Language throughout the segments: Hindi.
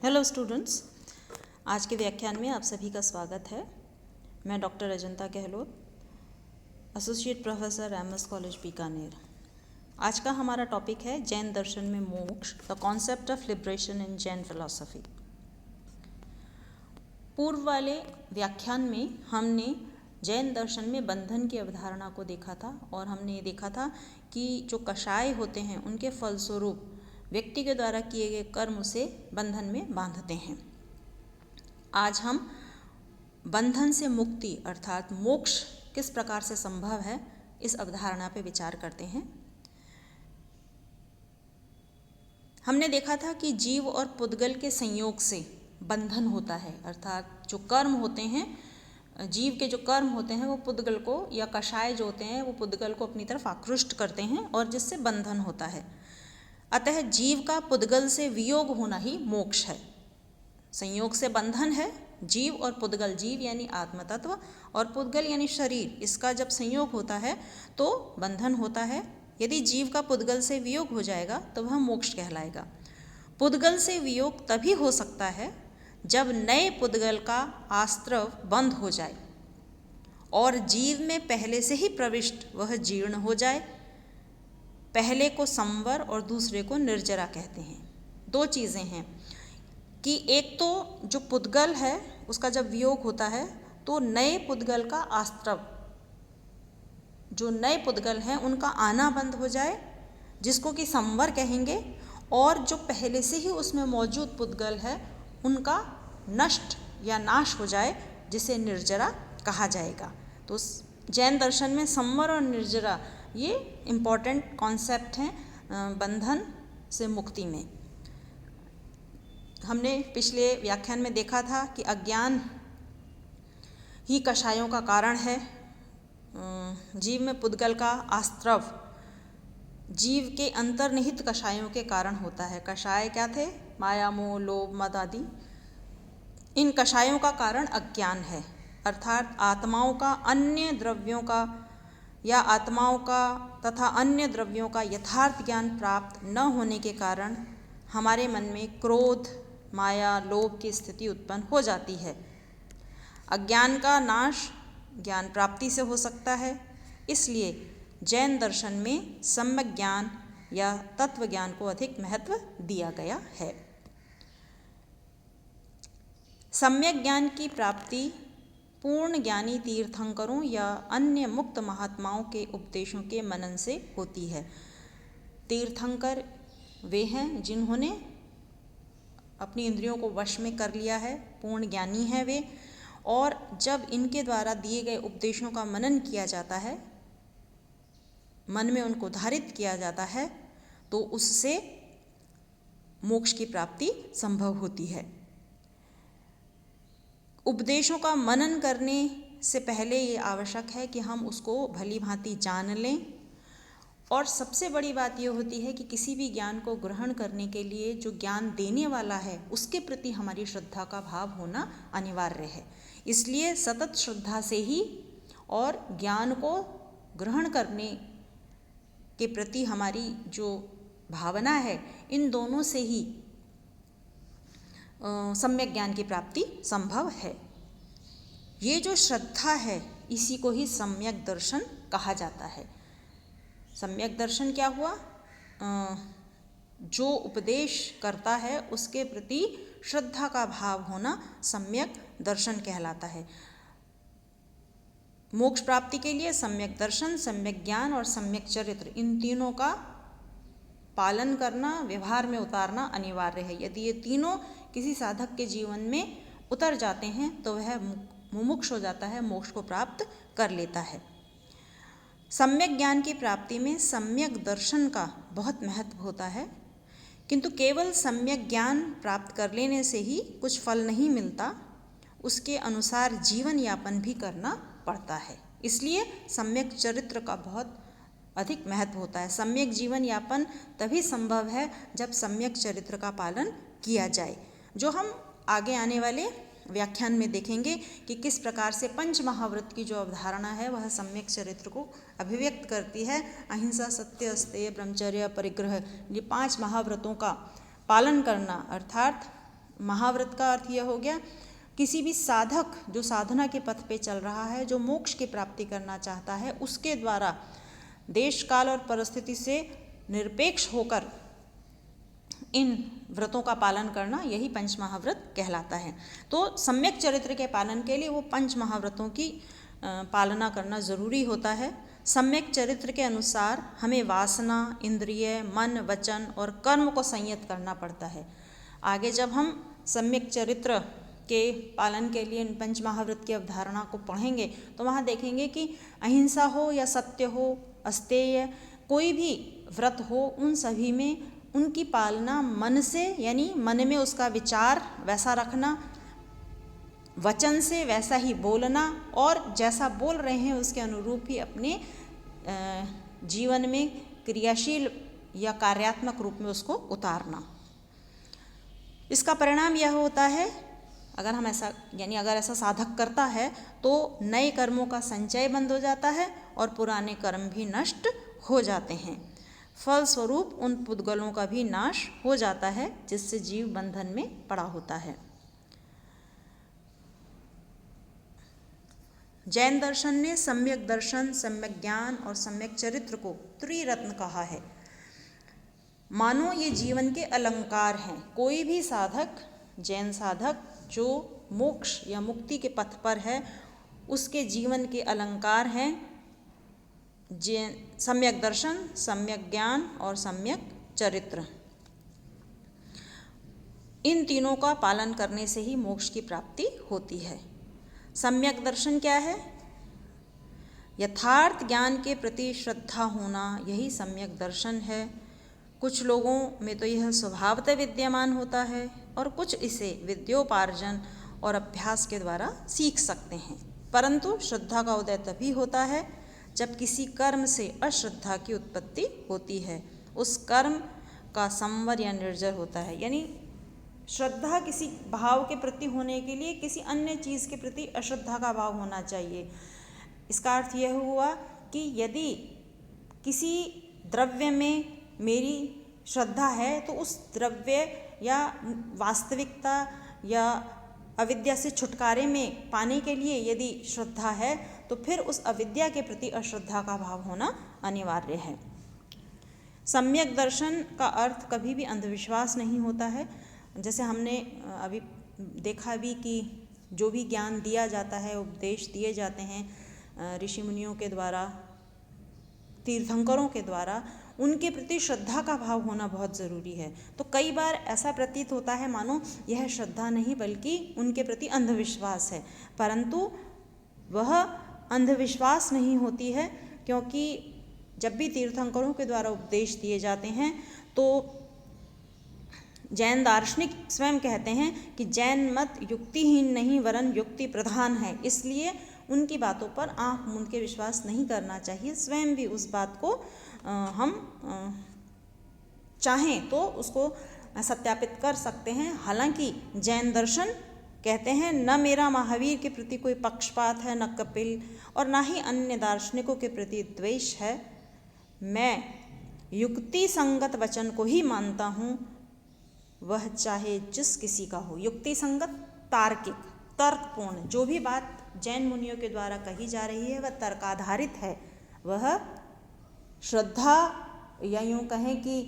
हेलो स्टूडेंट्स, आज के व्याख्यान में आप सभी का स्वागत है। मैं doctor Ajanta Gehlot, associate professor MS college Bikaner. आज का हमारा टॉपिक है जैन दर्शन में मोक्ष, the concept of liberation in Jain philosophy. पूर्व वाले व्याख्यान में हमने जैन दर्शन में बंधन की अवधारणा को देखा था और हमने ये देखा था कि जो कषाय होते हैं उनके फलस्वरूप व्यक्ति के द्वारा किए गए कर्म उसे बंधन में बांधते हैं। आज हम बंधन से मुक्ति अर्थात मोक्ष किस प्रकार से संभव है, इस अवधारणा पर विचार करते हैं। हमने देखा था कि जीव और पुद्गल के संयोग से बंधन होता है, अर्थात जो कर्म होते हैं, जीव के जो कर्म होते हैं वो पुद्गल को या कषाय जो होते हैं वो पुद्गल को अपनी तरफ आकृष्ट करते हैं और जिससे बंधन होता है। अतः जीव का पुद्गल से वियोग होना ही मोक्ष है। संयोग से बंधन है। जीव और पुद्गल, जीव यानी आत्मतत्व और पुद्गल यानी शरीर, इसका जब संयोग होता है तो बंधन होता है। यदि जीव का पुद्गल से वियोग हो जाएगा तो वह मोक्ष कहलाएगा। पुद्गल से वियोग तभी हो सकता है जब नए पुद्गल का आस्त्रव बंद हो जाए और जीव में पहले से ही प्रविष्ट वह जीर्ण हो जाए। पहले को संवर और दूसरे को निर्जरा कहते हैं। दो चीज़ें हैं कि एक तो जो पुद्गल है उसका जब वियोग होता है तो नए पुद्गल का आस्त्रव, जो नए पुद्गल हैं उनका आना बंद हो जाए, जिसको कि संवर कहेंगे, और जो पहले से ही उसमें मौजूद पुद्गल है उनका नष्ट या नाश हो जाए, जिसे निर्जरा कहा जाएगा। तो जैन दर्शन में संवर और निर्जरा ये इम्पॉर्टेंट कॉन्सेप्ट हैं बंधन से मुक्ति में। हमने पिछले व्याख्यान में देखा था कि अज्ञान ही कषायों का कारण है। जीव में पुद्गल का आस्त्रव जीव के अंतर्निहित कषायों के कारण होता है। कषाय क्या थे? माया, मोह, लोभ, मद आदि। इन कषायों का कारण अज्ञान है, अर्थात आत्माओं का अन्य द्रव्यों का या आत्माओं का तथा अन्य द्रव्यों का यथार्थ ज्ञान प्राप्त न होने के कारण हमारे मन में क्रोध, माया, लोभ की स्थिति उत्पन्न हो जाती है। अज्ञान का नाश ज्ञान प्राप्ति से हो सकता है। इसलिए जैन दर्शन में सम्यक ज्ञान या तत्व ज्ञान को अधिक महत्व दिया गया है। सम्यक ज्ञान की प्राप्ति पूर्ण ज्ञानी तीर्थंकरों या अन्य मुक्त महात्माओं के उपदेशों के मनन से होती है। तीर्थंकर वे हैं जिन्होंने अपनी इंद्रियों को वश में कर लिया है, पूर्ण ज्ञानी हैं वे, और जब इनके द्वारा दिए गए उपदेशों का मनन किया जाता है, मन में उनको धारित किया जाता है, तो उससे मोक्ष की प्राप्ति संभव होती है। उपदेशों का मनन करने से पहले ये आवश्यक है कि हम उसको भली भांति जान लें, और सबसे बड़ी बात ये होती है कि किसी भी ज्ञान को ग्रहण करने के लिए जो ज्ञान देने वाला है उसके प्रति हमारी श्रद्धा का भाव होना अनिवार्य है। इसलिए सतत श्रद्धा से ही और ज्ञान को ग्रहण करने के प्रति हमारी जो भावना है, इन दोनों से ही सम्यक ज्ञान की प्राप्ति संभव है। ये जो श्रद्धा है इसी को ही सम्यक दर्शन कहा जाता है। सम्यक दर्शन क्या हुआ? जो उपदेश करता है उसके प्रति श्रद्धा का भाव होना सम्यक दर्शन कहलाता है। मोक्ष प्राप्ति के लिए सम्यक दर्शन, सम्यक ज्ञान और सम्यक चरित्र, इन तीनों का पालन करना, व्यवहार में उतारना अनिवार्य है। यदि ये तीनों किसी साधक के जीवन में उतर जाते हैं तो वह मुमुक्ष हो जाता है, मोक्ष को प्राप्त कर लेता है। सम्यक ज्ञान की प्राप्ति में सम्यक दर्शन का बहुत महत्व होता है, किंतु केवल सम्यक ज्ञान प्राप्त कर लेने से ही कुछ फल नहीं मिलता, उसके अनुसार जीवन यापन भी करना पड़ता है। इसलिए सम्यक चरित्र का बहुत अधिक महत्व होता है। सम्यक जीवन यापन तभी संभव है जब सम्यक चरित्र का पालन किया जाए, जो हम आगे आने वाले व्याख्यान में देखेंगे कि किस प्रकार से पंच महाव्रत की जो अवधारणा है वह सम्यक चरित्र को अभिव्यक्त करती है। अहिंसा, सत्य, अस्तेय, ब्रह्मचर्य, परिग्रह, ये 5 महाव्रतों का पालन करना, अर्थात महाव्रत का अर्थ यह हो गया किसी भी साधक जो साधना के पथ पे चल रहा है, जो मोक्ष की प्राप्ति करना चाहता है, उसके द्वारा देश काल और परिस्थिति से निरपेक्ष होकर इन व्रतों का पालन करना, यही पंच महाव्रत कहलाता है। तो सम्यक चरित्र के पालन के लिए वो पंच महाव्रतों की पालना करना ज़रूरी होता है। सम्यक चरित्र के अनुसार हमें वासना, इंद्रिय, मन, वचन और कर्म को संयत करना पड़ता है। आगे जब हम सम्यक चरित्र के पालन के लिए इन पंच महाव्रत की अवधारणा को पढ़ेंगे तो वहाँ देखेंगे कि अहिंसा हो या सत्य हो, अस्तेय, कोई भी व्रत हो, उन सभी में उनकी पालना मन से, यानी मन में उसका विचार वैसा रखना, वचन से वैसा ही बोलना और जैसा बोल रहे हैं उसके अनुरूप ही अपने जीवन में क्रियाशील या कार्यात्मक रूप में उसको उतारना। इसका परिणाम यह होता है, अगर हम ऐसा अगर ऐसा साधक करता है तो नए कर्मों का संचय बंद हो जाता है और पुराने कर्म भी नष्ट हो जाते हैं। फलस्वरूप उन पुद्गलों का भी नाश हो जाता है जिससे जीव बंधन में पड़ा होता है। जैन दर्शन ने सम्यक दर्शन, सम्यक ज्ञान और सम्यक चरित्र को त्रिरत्न कहा है। मानो ये जीवन के अलंकार हैं। कोई भी साधक, जैन साधक जो मोक्ष या मुक्ति के पथ पर है, उसके जीवन के अलंकार हैं सम्यक दर्शन, सम्यक ज्ञान और सम्यक चरित्र। इन तीनों का पालन करने से ही मोक्ष की प्राप्ति होती है। सम्यक दर्शन क्या है? यथार्थ ज्ञान के प्रति श्रद्धा होना, यही सम्यक दर्शन है। कुछ लोगों में तो यह स्वभावतः विद्यमान होता है और कुछ इसे विद्योपार्जन और अभ्यास के द्वारा सीख सकते हैं। परंतु श्रद्धा का उदय तभी होता है जब किसी कर्म से अश्रद्धा की उत्पत्ति होती है, उस कर्म का संवर या निर्जर होता है। यानी श्रद्धा किसी भाव के प्रति होने के लिए किसी अन्य चीज़ के प्रति अश्रद्धा का भाव होना चाहिए। इसका अर्थ यह हुआ कि यदि किसी द्रव्य में मेरी श्रद्धा है तो उस द्रव्य या वास्तविकता या अविद्या से छुटकारे में पाने के लिए यदि श्रद्धा है तो फिर उस अविद्या के प्रति अश्रद्धा का भाव होना अनिवार्य है। सम्यक दर्शन का अर्थ कभी भी अंधविश्वास नहीं होता है। जैसे हमने अभी देखा भी कि जो भी ज्ञान दिया जाता है, उपदेश दिए जाते हैं ऋषि मुनियों के द्वारा, तीर्थंकरों के द्वारा, उनके प्रति श्रद्धा का भाव होना बहुत ज़रूरी है। तो कई बार ऐसा प्रतीत होता है मानो यह श्रद्धा नहीं बल्कि उनके प्रति अंधविश्वास है, परंतु वह अंधविश्वास नहीं होती है, क्योंकि जब भी तीर्थंकरों के द्वारा उपदेश दिए जाते हैं तो जैन दार्शनिक स्वयं कहते हैं कि जैन मत युक्तिहीन नहीं वरन युक्ति प्रधान है, इसलिए उनकी बातों पर आंख मूंद के विश्वास नहीं करना चाहिए। स्वयं भी उस बात को हम चाहें तो उसको सत्यापित कर सकते हैं। हालांकि जैन दर्शन कहते हैं न मेरा महावीर के प्रति कोई पक्षपात है, न कपिल और न ही अन्य दार्शनिकों के प्रति द्वेष है। मैं युक्ति संगत वचन को ही मानता हूँ, वह चाहे जिस किसी का हो। युक्ति संगत, तार्किक, तर्कपूर्ण, जो भी बात जैन मुनियों के द्वारा कही जा रही है वह तर्काधारित है, वह श्रद्धा या यूँ कहें कि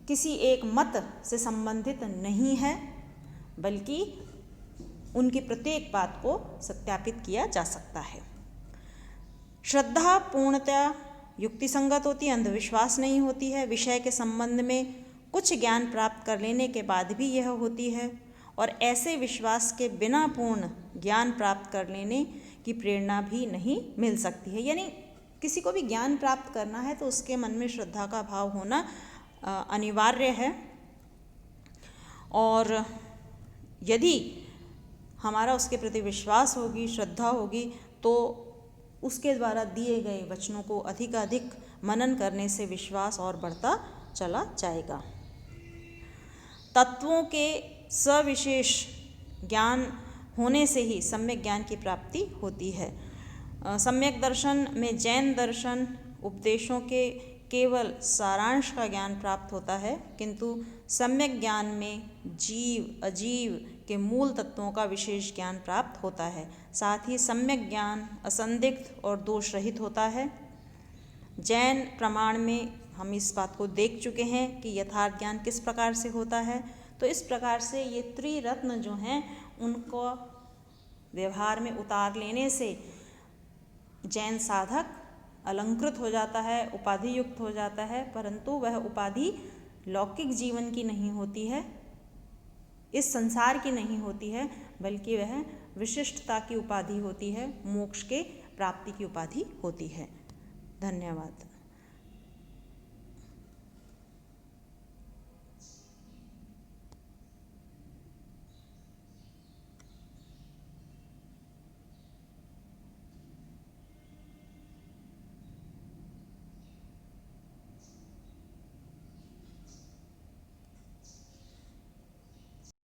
किसी एक मत से संबंधित नहीं है, बल्कि उनकी प्रत्येक बात को सत्यापित किया जा सकता है। श्रद्धा पूर्णतया युक्ति संगत होती है, अंधविश्वास नहीं होती है। विषय के संबंध में कुछ ज्ञान प्राप्त कर लेने के बाद भी यह होती है, और ऐसे विश्वास के बिना पूर्ण ज्ञान प्राप्त कर लेने की प्रेरणा भी नहीं मिल सकती है। यानी किसी को भी ज्ञान प्राप्त करना है तो उसके मन में श्रद्धा का भाव होना अनिवार्य है, और यदि हमारा उसके प्रति विश्वास होगी, श्रद्धा होगी, तो उसके द्वारा दिए गए वचनों को अधिकाधिक मनन करने से विश्वास और बढ़ता चला जाएगा। तत्वों के सविशेष ज्ञान होने से ही सम्यक ज्ञान की प्राप्ति होती है। सम्यक दर्शन में जैन दर्शन उपदेशों के केवल सारांश का ज्ञान प्राप्त होता है, किंतु सम्यक ज्ञान में जीव अजीव के मूल तत्वों का विशेष ज्ञान प्राप्त होता है। साथ ही सम्यक ज्ञान असंदिग्ध और दोष रहित होता है। जैन प्रमाण में हम इस बात को देख चुके हैं कि यथार्थ ज्ञान किस प्रकार से होता है। तो इस प्रकार से ये त्रिरत्न जो हैं उनको व्यवहार में उतार लेने से जैन साधक अलंकृत हो जाता है, उपाधि युक्त हो जाता है, परंतु वह उपाधि लौकिक जीवन की नहीं होती है, इस संसार की नहीं होती है, बल्कि वह विशिष्टता की उपाधि होती है, मोक्ष के प्राप्ति की उपाधि होती है। धन्यवाद।